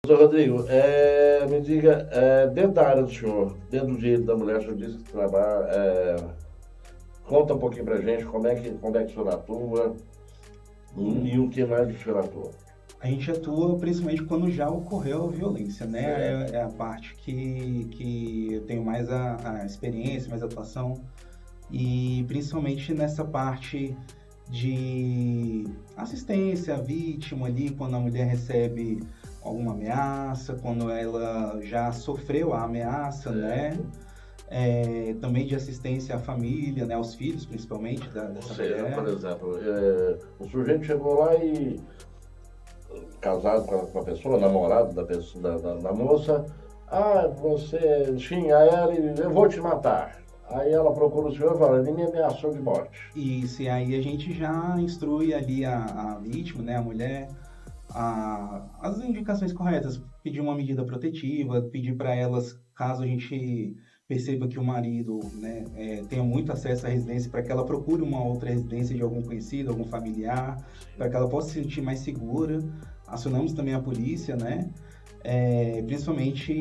Doutor Rodrigo, me diga, dentro da área do senhor, dentro do direito da mulher, o senhor disse que trabalha, conta um pouquinho pra gente como é que o senhor atua e o que mais o senhor atua. A gente atua principalmente quando já ocorreu a violência, né? Certo. É a parte que eu tenho mais a experiência, mais atuação, e principalmente nessa parte de assistência à vítima ali, quando a mulher recebe alguma ameaça, quando ela já sofreu a ameaça, né? Certo. Também de assistência à família, né? Aos filhos, principalmente, Ou dessa seja, mulher. por exemplo, o sujeito chegou lá e casado com a pessoa, namorado da pessoa, da moça, você xinga ela e eu vou te matar. Aí ela procura o senhor e fala, ele me ameaçou de morte. Isso, e aí a gente já instrui ali a vítima, né, a mulher, as indicações corretas, pedir uma medida protetiva, pedir para elas, caso a gente perceba que o marido, né, tenha muito acesso à residência, para que ela procure uma outra residência de algum conhecido, algum familiar, para que ela possa se sentir mais segura. Acionamos também a polícia, né? Principalmente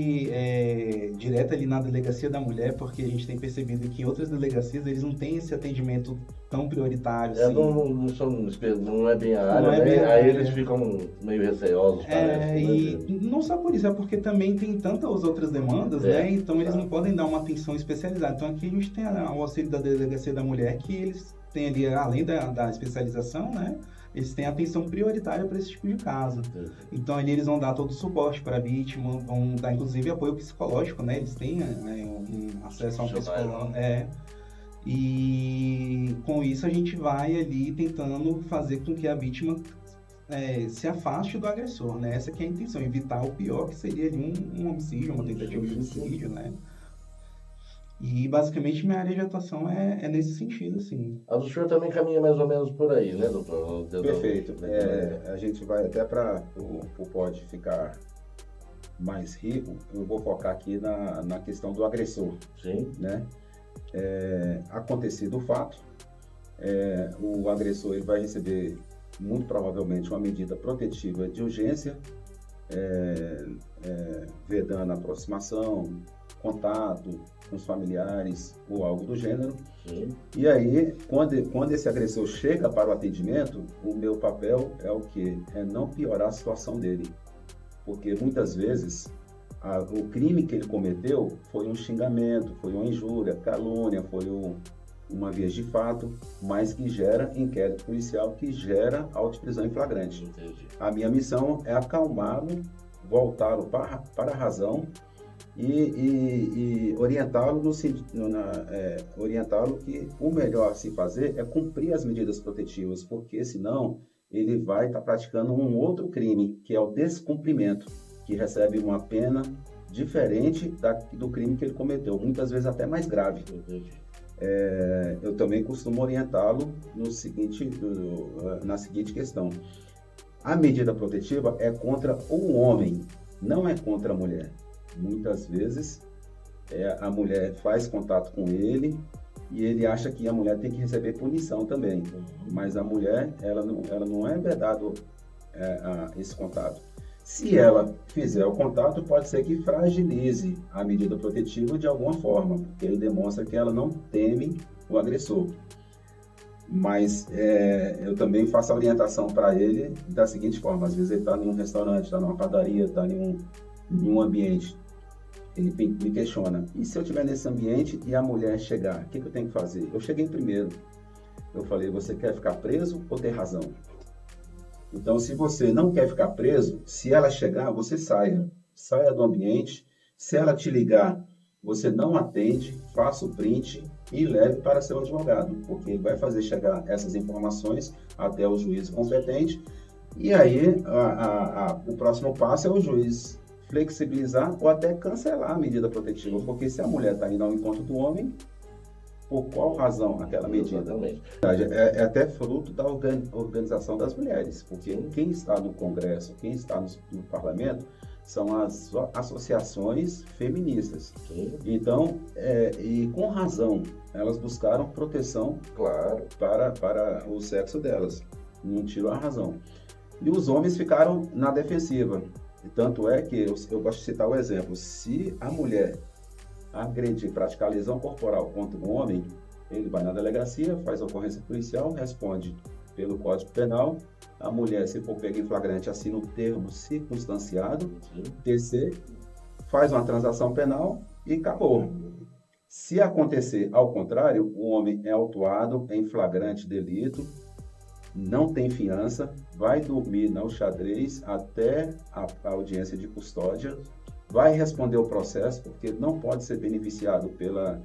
direto ali na delegacia da mulher, porque a gente tem percebido que em outras delegacias eles não têm esse atendimento tão prioritário assim. Não é bem a Não área, é bem né? a Aí área. eles ficam meio receosos, parece, né? E não só por isso, é porque também tem tantas outras demandas, né? Então eles não podem dar uma atenção especializada. Então aqui a gente tem o auxílio da delegacia da mulher, que eles têm ali, além da especialização, né? Eles têm atenção prioritária para esse tipo de caso. Então ali eles vão dar todo o suporte para a vítima, vão dar inclusive apoio psicológico, né? Eles têm um acesso a um psicólogo. E com isso a gente vai ali tentando fazer com que a vítima se afaste do agressor, né? Essa que é a intenção, evitar o pior, que seria ali um homicídio, uma tentativa de homicídio, né? E basicamente minha área de atuação é nesse sentido, assim. A do senhor também caminha mais ou menos por aí, né, doutor? Perfeito. A gente vai até para o pod ficar mais rico, eu vou focar aqui na questão do agressor. Sim. Né? Acontecido o fato, o agressor ele vai receber muito provavelmente uma medida protetiva de urgência, vedando a aproximação, contato com os familiares ou algo do gênero. Sim. E aí, quando esse agressor chega para o atendimento, o meu papel é o quê? É não piorar a situação dele. Porque muitas vezes o crime que ele cometeu foi um xingamento, foi uma injúria, calúnia, foi uma via de fato, mas que gera inquérito policial, que gera auto-prisão em flagrante. Entendi. A minha missão é acalmá-lo, voltá-lo para a razão e orientá-lo orientá-lo que o melhor a se fazer é cumprir as medidas protetivas, porque senão ele vai estar praticando um outro crime, que é o descumprimento, que recebe uma pena diferente do crime que ele cometeu, muitas vezes até mais grave. Eu também costumo orientá-lo na seguinte questão: a medida protetiva é contra o homem, não é contra a mulher. Muitas vezes a mulher faz contato com ele e ele acha que a mulher tem que receber punição também, mas a mulher ela não é vedado esse contato. Se ela fizer o contato, pode ser que fragilize a medida protetiva de alguma forma, porque ele demonstra que ela não teme o agressor. Mas eu também faço a orientação para ele da seguinte forma: às vezes ele está em um restaurante, está numa padaria, está em um ambiente. Ele me questiona: e se eu estiver nesse ambiente e a mulher chegar, o que eu tenho que fazer? Eu cheguei primeiro. Eu falei: você quer ficar preso ou ter razão? Então, se você não quer ficar preso, se ela chegar, você saia do ambiente. Se ela te ligar, você não atende, faça o print e leve para seu advogado, porque ele vai fazer chegar essas informações até o juiz competente. E aí, o próximo passo é o juiz flexibilizar ou até cancelar a medida protetiva, porque se a mulher está indo ao encontro do homem, por qual razão aquela medida? Exatamente. É até fruto da organização das mulheres, porque quem está no Congresso, quem está no Parlamento, são as associações feministas. Sim. Então, e com razão, elas buscaram proteção, claro, para o sexo delas. Não tirou a razão. E os homens ficaram na defensiva. Tanto é que eu gosto de citar o exemplo, se a mulher agredir, praticar lesão corporal contra um homem, ele vai na delegacia, faz ocorrência policial, responde pelo Código Penal, a mulher, se for pega em flagrante, assina o termo circunstanciado, TC, faz uma transação penal e acabou. Se acontecer ao contrário, o homem é autuado em flagrante delito, não tem fiança, vai dormir no xadrez até a audiência de custódia, vai responder o processo, porque não pode ser beneficiado pela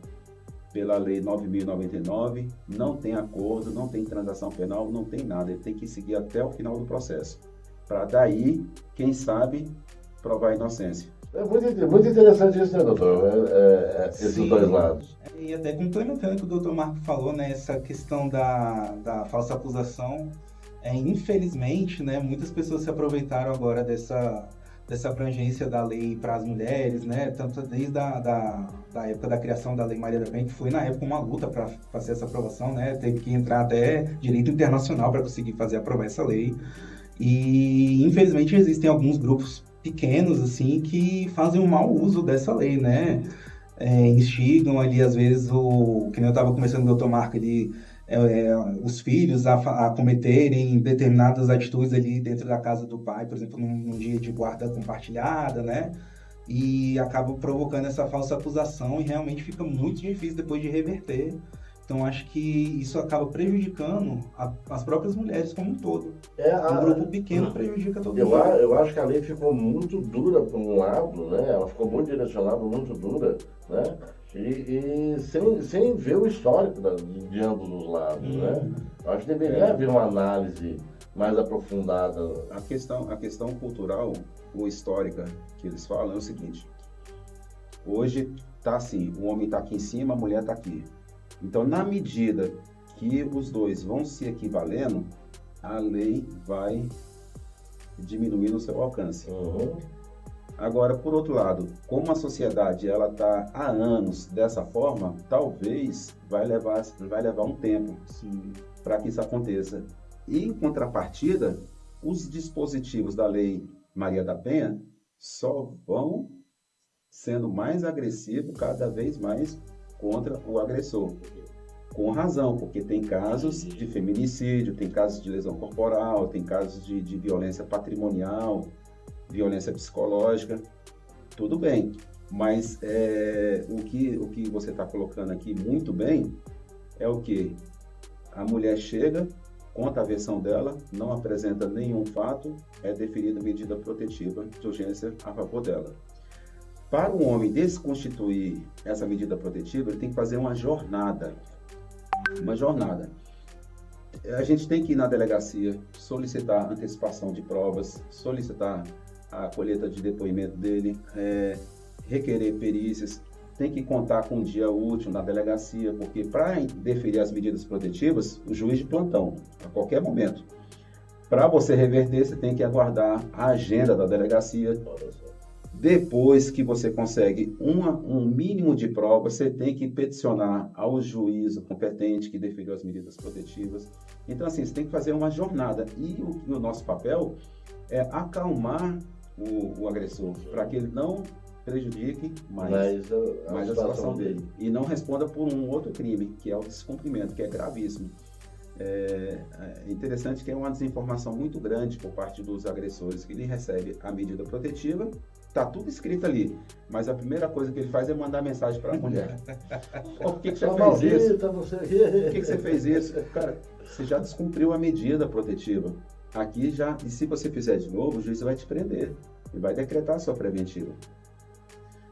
Lei 9.099, não tem acordo, não tem transação penal, não tem nada, ele tem que seguir até o final do processo, para daí, quem sabe, provar a inocência. É muito interessante isso, né, doutor? Esses Sim. dois lados. E até complementando o que o doutor Marco falou, né, essa questão da falsa acusação, infelizmente, né, muitas pessoas se aproveitaram agora dessa abrangência da lei para as mulheres, né, tanto desde da época da criação da Lei Maria da Penha, que foi na época uma luta para fazer essa aprovação, né, teve que entrar até direito internacional para conseguir aprovar essa lei. E infelizmente existem alguns grupos pequenos assim que fazem um mau uso dessa lei, né? Instigam ali às vezes que nem eu estava conversando com o Dr. Marco ali, os filhos a cometerem determinadas atitudes ali dentro da casa do pai, por exemplo, num dia de guarda compartilhada, né? E acaba provocando essa falsa acusação e realmente fica muito difícil depois de reverter. Então, acho que isso acaba prejudicando as próprias mulheres como um todo. Um grupo pequeno prejudica todo mundo. Eu acho que a lei ficou muito dura por um lado, né? Ela ficou muito direcionada, muito dura, né? E sem ver o histórico de ambos os lados, né? Eu acho que deveria haver uma análise mais aprofundada. A questão cultural ou histórica que eles falam é o seguinte: hoje tá assim, o homem está aqui em cima, a mulher está aqui. Então, na medida que os dois vão se equivalendo, a lei vai diminuir no seu alcance. Uhum. Agora, por outro lado, como a sociedade ela está há anos dessa forma, talvez vai levar um tempo para que isso aconteça. E, em contrapartida, os dispositivos da Lei Maria da Penha só vão sendo mais agressivos cada vez mais contra o agressor. Com razão, porque tem casos de feminicídio, tem casos de lesão corporal, tem casos de violência patrimonial, violência psicológica, tudo bem. Mas o que você está colocando aqui muito bem é o que? A mulher chega, conta a versão dela, não apresenta nenhum fato, é deferida medida protetiva de urgência a favor dela. Para o homem desconstituir essa medida protetiva, ele tem que fazer uma jornada. Uma jornada. A gente tem que ir na delegacia, solicitar antecipação de provas, solicitar a colheita de depoimento dele, requerer perícias, tem que contar com um dia útil na delegacia, porque para deferir as medidas protetivas, o juiz de plantão, a qualquer momento. Para você reverter, você tem que aguardar a agenda da delegacia. Depois que você consegue um mínimo de prova, você tem que peticionar ao juízo competente que deferiu as medidas protetivas. Então, assim, você tem que fazer uma jornada. E o nosso papel é acalmar o agressor, para que ele não prejudique mais a situação dele. E não responda por um outro crime, que é o descumprimento, que é gravíssimo. É interessante que é uma desinformação muito grande por parte dos agressores, que ele recebe a medida protetiva, tá tudo escrito ali, mas a primeira coisa que ele faz é mandar mensagem para a mulher. Por que você fez isso? Por que você fez isso? Cara, você já descumpriu a medida protetiva. Aqui já, e se você fizer de novo, o juiz vai te prender e vai decretar a sua preventiva.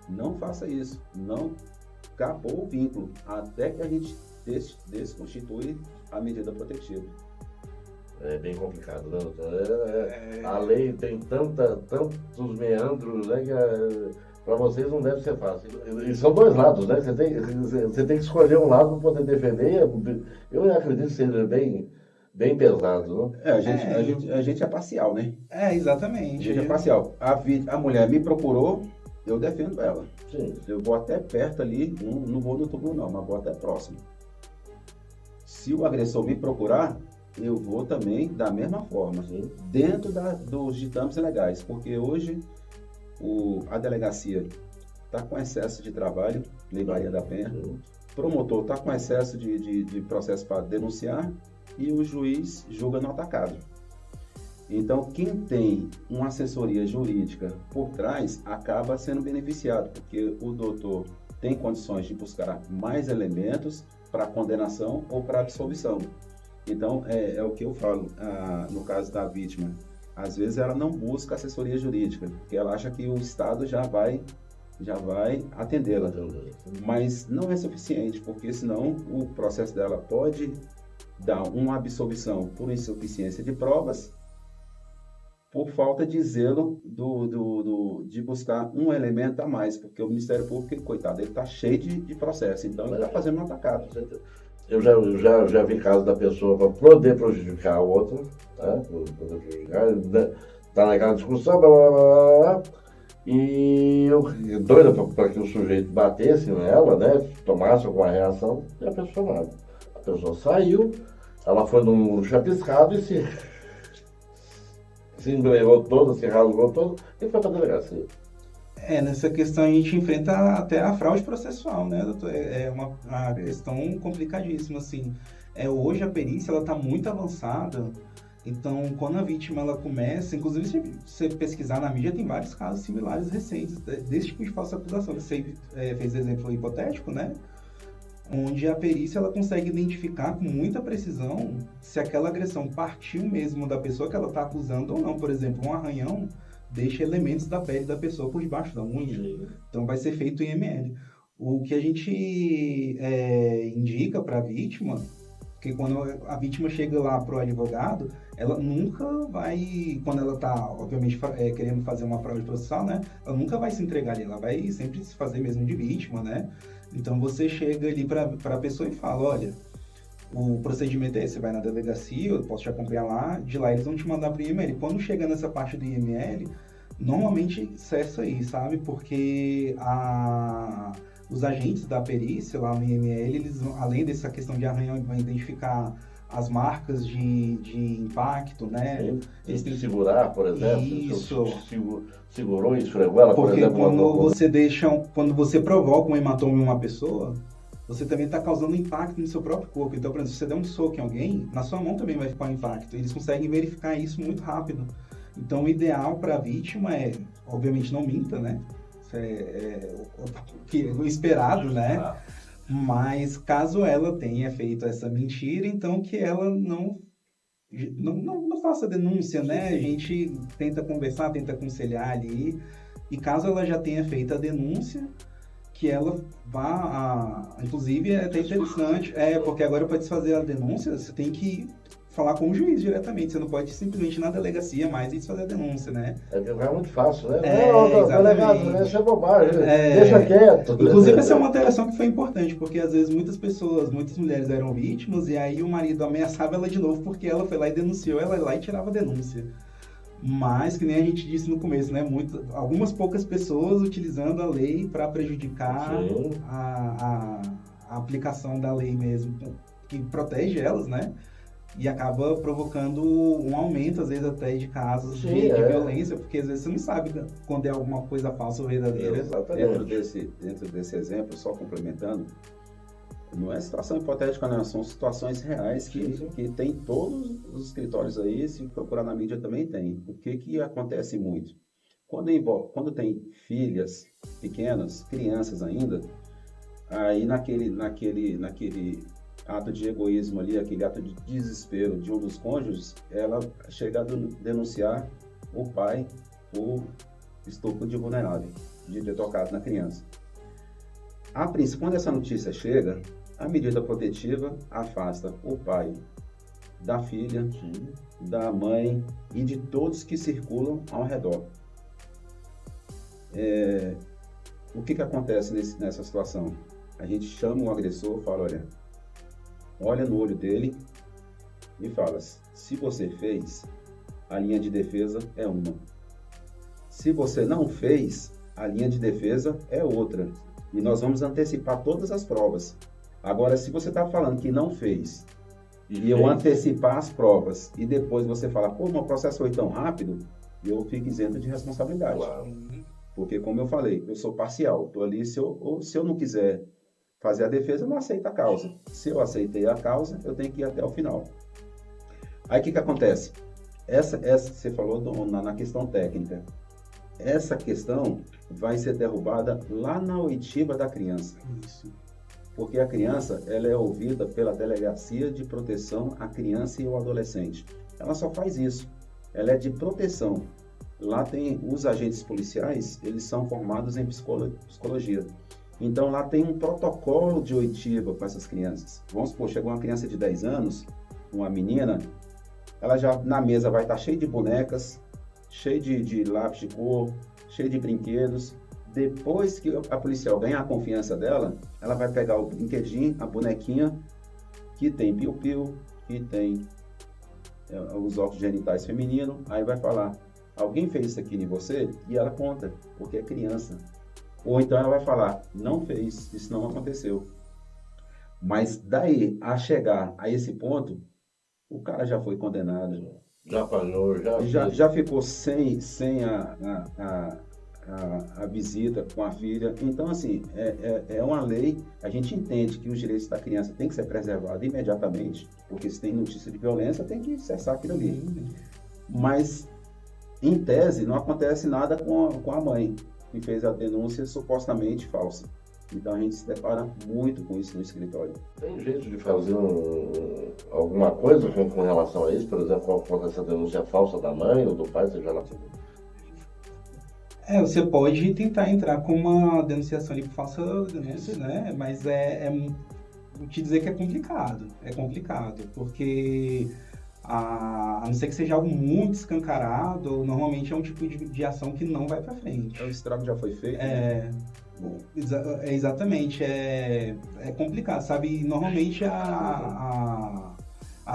Não faça isso. Não acabou o vínculo até que a gente desconstitui a medida protetiva. É bem complicado, né, doutor? A lei tem tantos meandros, né, que para vocês não deve ser fácil. E são dois lados, né? Você tem que escolher um lado para poder defender. Eu acredito que seja bem pesado, né? A gente é parcial, né? Exatamente. A gente é parcial. A mulher me procurou, eu defendo ela. Sim. Eu vou até perto ali, não vou no túmulo não, mas vou até próximo. Se o agressor me procurar, eu vou também da mesma forma, dentro dos ditames legais, porque hoje A delegacia está com excesso de trabalho, Lei Maria da Penha. Promotor está com excesso de processo para denunciar e o juiz julga no atacado. Então, quem tem uma assessoria jurídica por trás acaba sendo beneficiado, porque o doutor tem condições de buscar mais elementos para condenação ou para absolvição. Então, é o que eu falo, no caso da vítima. Às vezes ela não busca assessoria jurídica, porque ela acha que o Estado já vai atendê-la. Mas não é suficiente, porque senão o processo dela pode dar uma absolvição por insuficiência de provas, por falta de zelo de buscar um elemento a mais, porque o Ministério Público, coitado, ele está cheio de processo, então ele está fazendo um atacado. Eu já vi casos da pessoa para poder prejudicar a outra, tá? Poder prejudicar, tá naquela discussão, blá, blá, blá, blá, e eu doida para que o sujeito batesse nela, né? Tomasse alguma reação, e a pessoa nada. A pessoa saiu, ela foi num chapiscado e se embrenhou toda, se rasgou toda e foi para a delegacia. Nessa questão a gente enfrenta até a fraude processual, né, doutor? É uma questão complicadíssima, assim. Hoje a perícia, ela está muito avançada, então quando a vítima, ela começa, inclusive se você pesquisar na mídia, tem vários casos similares recentes desse tipo de falsa acusação. Você fez exemplo hipotético, né? Onde a perícia, ela consegue identificar com muita precisão se aquela agressão partiu mesmo da pessoa que ela está acusando ou não. Por exemplo, um arranhão deixa elementos da pele da pessoa por debaixo da unha. Então vai ser feito em IML. O que a gente indica para a vítima, que quando a vítima chega lá para o advogado, ela nunca vai, quando ela está, obviamente, querendo fazer uma fraude processual, né? Ela nunca vai se entregar ali, ela vai sempre se fazer mesmo de vítima, né? Então você chega ali para a pessoa e fala, olha, o procedimento é esse, você vai na delegacia, eu posso te acompanhar lá, de lá eles vão te mandar para o IML. Quando chega nessa parte do IML, normalmente cessa aí, sabe? Porque os agentes da perícia lá no IML, eles, além dessa questão de arranhão, vão identificar as marcas de impacto, né? Eles têm que segurar, por exemplo. Isso. Segurou e esfregou ela, por exemplo. Quando você provoca um hematoma em uma pessoa, você também está causando impacto no seu próprio corpo. Então, por exemplo, se você der um soco em alguém, na sua mão também vai ficar um impacto. Eles conseguem verificar isso muito rápido. Então, o ideal para a vítima obviamente, não minta, né? Isso é o esperado, né? Mas caso ela tenha feito essa mentira, então que ela não faça denúncia, né? A gente tenta conversar, tenta aconselhar ali. E caso ela já tenha feito a denúncia, que ela vá inclusive é até interessante, porque agora para desfazer a denúncia, você tem que falar com o juiz diretamente, você não pode simplesmente ir na delegacia mais e desfazer a denúncia, né? É muito fácil, né? Exatamente. Isso é bobagem, deixa quieto. Inclusive, essa é uma alteração que foi importante, porque às vezes muitas mulheres eram vítimas e aí o marido ameaçava ela de novo porque ela foi lá e denunciou, ela ia lá e tirava a denúncia. Mas, que nem a gente disse no começo, né? Algumas poucas pessoas utilizando a lei para prejudicar a aplicação da lei mesmo, que protege elas, né? E acaba provocando um aumento, às vezes, até de casos de violência, porque às vezes você não sabe quando é alguma coisa falsa ou verdadeira. Dentro desse exemplo, só complementando, não é situação hipotética, não, são situações reais que tem todos os escritórios aí, se procurar na mídia também tem. O que acontece muito? Quando tem filhas pequenas, crianças ainda, aí naquele ato de egoísmo ali, aquele ato de desespero de um dos cônjuges, ela chega a denunciar o pai por estupro de vulnerável, de ter tocado na criança. A princípio, quando essa notícia chega, a medida protetiva afasta o pai da filha, da mãe e de todos que circulam ao redor. O que acontece nessa situação? A gente chama o agressor e fala, olha no olho dele e fala, se você fez, a linha de defesa é uma. Se você não fez, a linha de defesa é outra. E nós vamos antecipar todas as provas. Agora, se você está falando que não fez, e eu antecipar as provas, e depois você fala, pô, meu processo foi tão rápido, eu fico isento de responsabilidade. Claro. Porque, como eu falei, eu sou parcial. Estou ali, se eu não quiser fazer a defesa, eu não aceito a causa. Se eu aceitei a causa, eu tenho que ir até o final. Aí, o que acontece? Essa você falou na questão técnica. Essa questão vai ser derrubada lá na oitiva da criança. Isso. Porque a criança, ela é ouvida pela Delegacia de Proteção à Criança e ao Adolescente. Ela só faz isso. Ela é de proteção. Lá tem os agentes policiais, eles são formados em psicologia. Então lá tem um protocolo de oitiva com essas crianças. Vamos supor, chegou uma criança de 10 anos, uma menina, ela já na mesa vai estar cheia de bonecas, cheia de lápis de cor, cheia de brinquedos. Depois que a policial ganhar a confiança dela, ela vai pegar o brinquedinho, a bonequinha, que tem piu-piu, que tem os órgãos genitais femininos, aí vai falar, alguém fez isso aqui em você? E ela conta, porque é criança. Ou então ela vai falar, não fez, isso não aconteceu. Mas daí a chegar a esse ponto, o cara já foi condenado. Já apanhou, Já ficou sem a visita com a filha. Então, assim, é uma lei, a gente entende que os direitos da criança têm que ser preservados imediatamente, porque se tem notícia de violência, tem que cessar aquilo ali. Mas, em tese, não acontece nada com a mãe, que fez a denúncia supostamente falsa. Então, a gente se depara muito com isso no escritório. Tem jeito de fazer alguma coisa com relação a isso? Por exemplo, quando essa denúncia falsa da mãe ou do pai, seja lá. Você pode tentar entrar com uma denunciação ali por falsa denúncia, né? Mas vou te dizer que é complicado. É complicado, porque a não ser que seja algo muito escancarado, normalmente é um tipo de ação que não vai para frente. O estrago já foi feito. Exatamente. É complicado, sabe? Normalmente a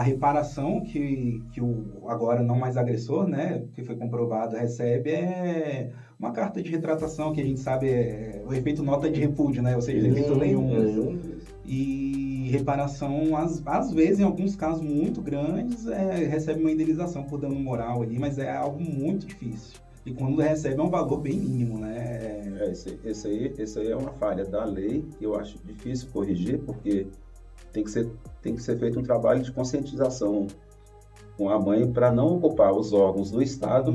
reparação que o agora não mais agressor, né, que foi comprovado, recebe é uma carta de retratação, que a gente sabe o efeito nota de repúdio, né, ou seja, efeito nenhum. E reparação, às vezes, em alguns casos muito grandes, recebe uma indenização por dano moral ali, mas é algo muito difícil. E quando recebe é um valor bem mínimo, né? Esse aí é uma falha da lei que eu acho difícil corrigir, porque tem que ser feito um trabalho de conscientização com a mãe para não ocupar os órgãos do Estado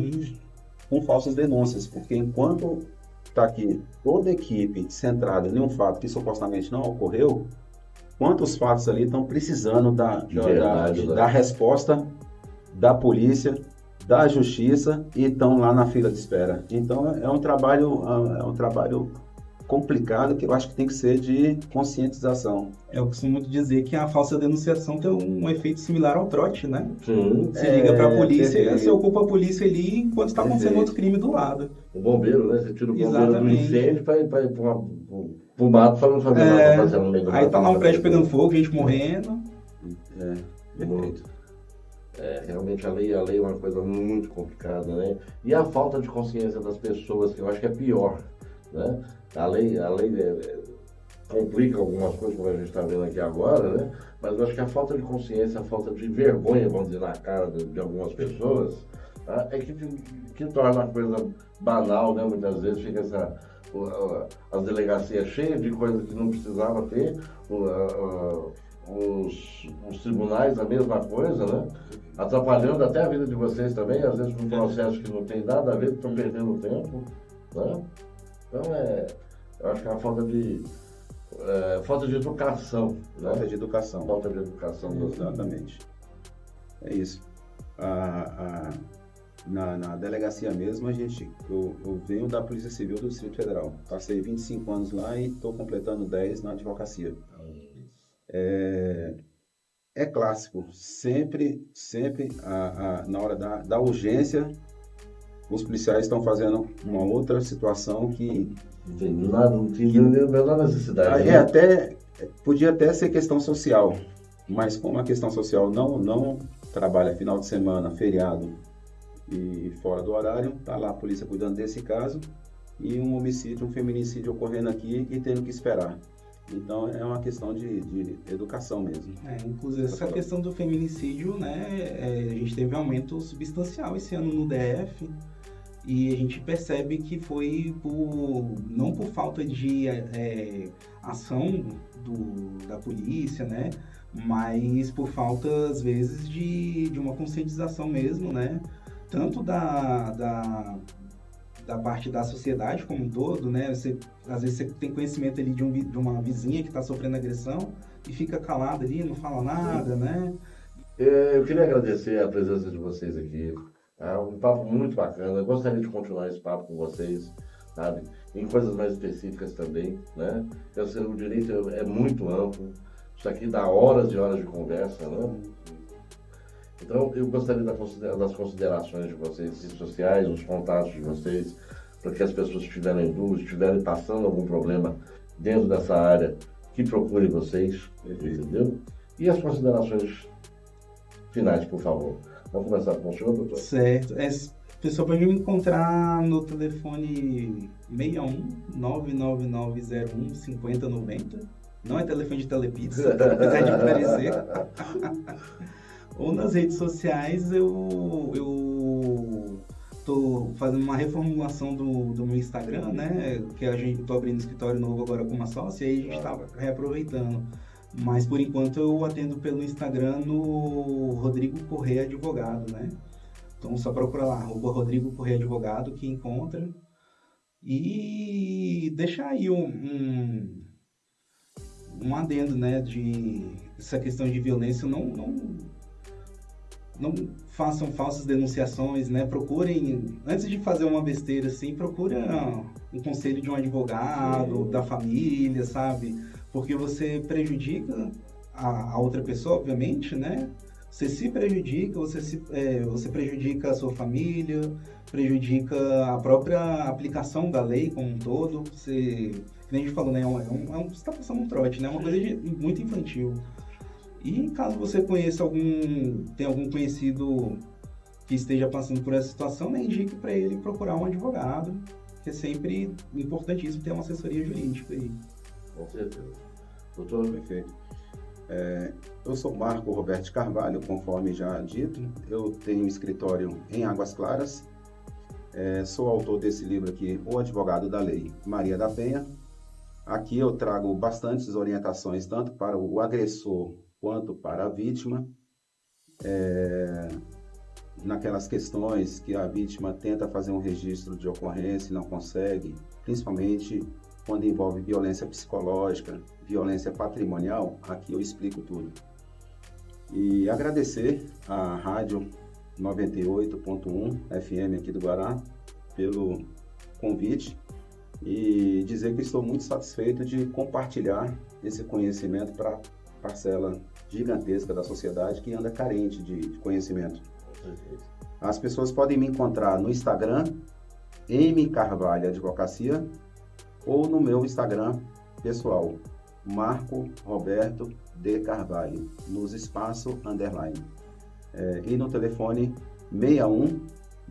com falsas denúncias, porque enquanto está aqui toda a equipe centrada em um fato que supostamente não ocorreu, quantos fatos ali estão precisando da resposta da polícia, da justiça, e estão lá na fila de espera. Então é um trabalho complicado que eu acho que tem que ser de conscientização. Eu costumo dizer que a falsa denunciação tem um efeito similar ao trote, né? Sim. Você liga para a polícia, você ocupa a polícia ali enquanto está acontecendo outro crime do lado. O bombeiro, né? Você tira o bombeiro do incêndio para ir para o mato para não fazer nada, fazer no meio do mato. Aí tá lá um prédio pegando fogo, gente morrendo. Perfeito. Realmente a lei é uma coisa muito complicada, né? E a falta de consciência das pessoas, que eu acho que é pior, né? A lei complica algumas coisas, como a gente está vendo aqui agora, né? Mas eu acho que a falta de consciência, a falta de vergonha, vamos dizer, na cara de algumas pessoas, tá? É que torna a coisa banal, né? Muitas vezes fica as delegacias cheias de coisas que não precisava ter, os tribunais a mesma coisa, né? Atrapalhando até a vida de vocês também, às vezes com processos que não tem nada a ver, que estão perdendo tempo, né? Então eu acho que é uma falta de educação, né? Falta de educação. Falta de educação. Exatamente. É isso. Na delegacia mesmo, eu venho da Polícia Civil do Distrito Federal. Passei 25 anos lá e estou completando 10 na advocacia. É clássico. Sempre na hora da urgência, os policiais estão fazendo uma outra situação que... Não tem menor necessidade. Podia até ser questão social, mas como a questão social não trabalha final de semana, feriado e fora do horário, tá lá a polícia cuidando desse caso e um homicídio, um feminicídio ocorrendo aqui e tendo que esperar. Então é uma questão de educação mesmo. Inclusive essa questão do feminicídio, né? A gente teve um aumento substancial esse ano no DF. E a gente percebe que foi não por falta de ação da polícia, né? Mas por falta, às vezes, de uma conscientização mesmo, né? Tanto da parte da sociedade como um todo, né? Às vezes você tem conhecimento ali de uma vizinha que está sofrendo agressão e fica calado ali, não fala nada, né? Eu queria agradecer a presença de vocês aqui. É um papo muito bacana. Eu gostaria de continuar esse papo com vocês, sabe? Em coisas mais específicas também, né? O direito é muito amplo. Isso aqui dá horas e horas de conversa, né? Então, eu gostaria das considerações de vocês, redes sociais, os contatos de vocês, para que as pessoas que estiverem em dúvida, estiverem passando algum problema dentro dessa área, que procurem vocês, entendeu? E as considerações finais, por favor. Vamos começar com o senhor, doutor? Certo. A pessoa pode me encontrar no telefone 61 99901 5090. Não é telefone de telepizza, apesar de parecer. Ou nas redes sociais eu tô fazendo uma reformulação do meu Instagram, né? Que tô abrindo um escritório novo agora com uma sócia e aí a gente tá reaproveitando. Mas por enquanto eu atendo pelo Instagram no Rodrigo Correia Advogado, né? Então só procura lá, Rodrigo Correia Advogado que encontra. E deixar aí um adendo, né? De essa questão de violência, não façam falsas denunciações, né? Procurem, antes de fazer uma besteira assim, procura um conselho de um advogado, da família, sabe? Porque você prejudica a outra pessoa, obviamente, né? Você se prejudica, você prejudica a sua família, prejudica a própria aplicação da lei como um todo. Você, como a gente falou, né? Você está passando um trote, né? É uma coisa muito infantil. E caso você conheça tem algum conhecido que esteja passando por essa situação, né, indique para ele procurar um advogado, que é sempre importantíssimo ter uma assessoria jurídica aí. Com certeza. Doutor? Perfeito. Eu sou Marco Roberto Carvalho, conforme já dito. Eu tenho um escritório em Águas Claras. Sou autor desse livro aqui, O Advogado da Lei, Maria da Penha. Aqui eu trago bastantes orientações, tanto para o agressor quanto para a vítima, naquelas questões que a vítima tenta fazer um registro de ocorrência e não consegue, principalmente quando envolve violência psicológica, violência patrimonial, aqui eu explico tudo. E agradecer à Rádio 98.1 FM aqui do Guará pelo convite e dizer que estou muito satisfeito de compartilhar esse conhecimento para a parcela gigantesca da sociedade que anda carente de conhecimento. As pessoas podem me encontrar no Instagram, M. Carvalho Advocacia, ou no meu Instagram pessoal, Marco Roberto de Carvalho, nos espaço underline. E no telefone 61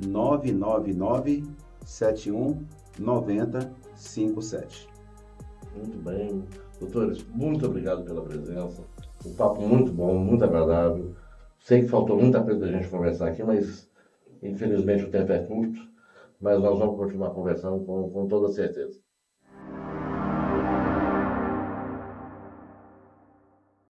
999 71 90 57. Muito bem. Doutores, muito obrigado pela presença. Um papo muito bom, muito agradável. Sei que faltou muita coisa da gente conversar aqui, mas infelizmente o tempo é curto. Mas nós vamos continuar conversando com toda certeza.